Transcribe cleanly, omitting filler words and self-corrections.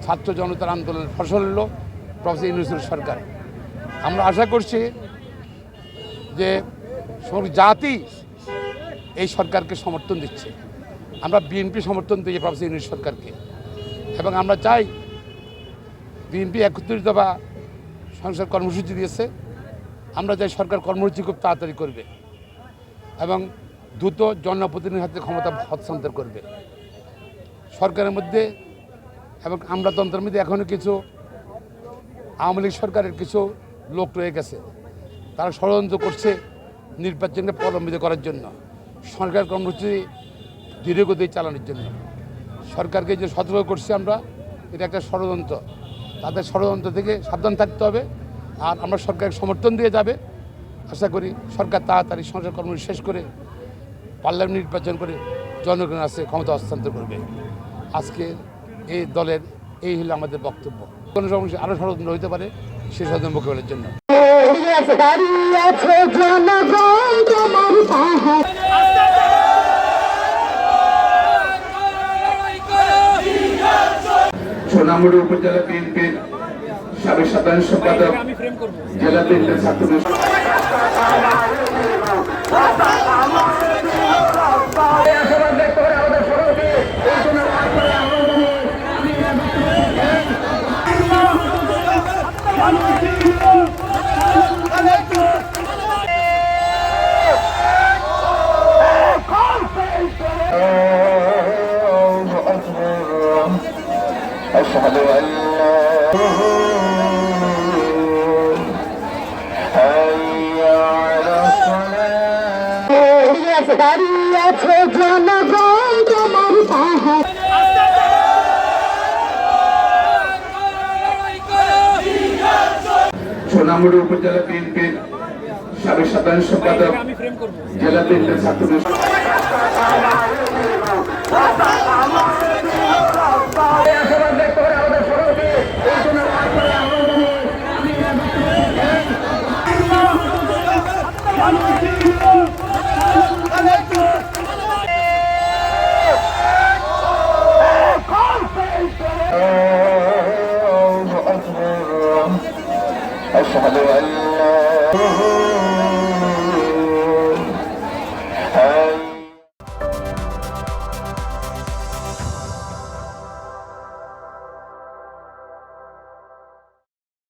ছাত্র জনতার আন্দোলনের ফসল হলো প্রফেসর ইউনূসের সরকার। আমরা আশা করছি যে জাতি এই সরকারকে সমর্থন দিচ্ছে। আমরা বিএনপি সমর্থন দিই প্রফেসর ইউনূস সরকারকে, এবং আমরা চাই বিএনপি ৩১ দফা সংসদ কর্মসূচি দিয়েছে। আমরা চাই সরকার কর্মসূচি খুব তাড়াতাড়ি করবে এবং দ্রুত জনপ্রতিনিধির হাতে ক্ষমতা হস্তান্তর করবে সরকারের মধ্যে। এবং আমলাতন্ত্রের মধ্যে এখনও কিছু আওয়ামী লীগ সরকারের কিছু লোক রয়ে গেছে, তারা ষড়যন্ত্র করছে নির্বাচনকে প্রলম্বিত করার জন্য, সরকার কর্মসূচি ধীরগতি চালানোর জন্য। সরকারকে যে সতর্ক করছি আমরা, এটা একটা ষড়যন্ত্র। তাদের ষড়যন্ত্র থেকে সাবধান থাকতে হবে। আর আমরা সরকারকে সমর্থন দিয়ে যাবে। আশা করি সরকার তাড়াতাড়ি সংসদ কর্মসূচি শেষ করে পার্লামেন্ট নির্বাচন করে জনগণের কাছে ক্ষমতা হস্তান্তর করবে। আজকে এই দলের এই হলো আমাদের বক্তব্য। কোনো সমস্যা আরও ষড়যন্ত্র হতে পারে, সেই ষড়যন্ত্র মোকাবেলার জন্য। সোনামুড়ি উপজেলা বিএনপির সাবেক সাধারণ সম্পাদক, জেলা বিএনপির ছাত্র أشهد أن لا حي على সোনামুড়ি উপজেলা বিএনপির সাবেক সাধারণ সম্পাদক, জেলা বিএনপির ছাত্র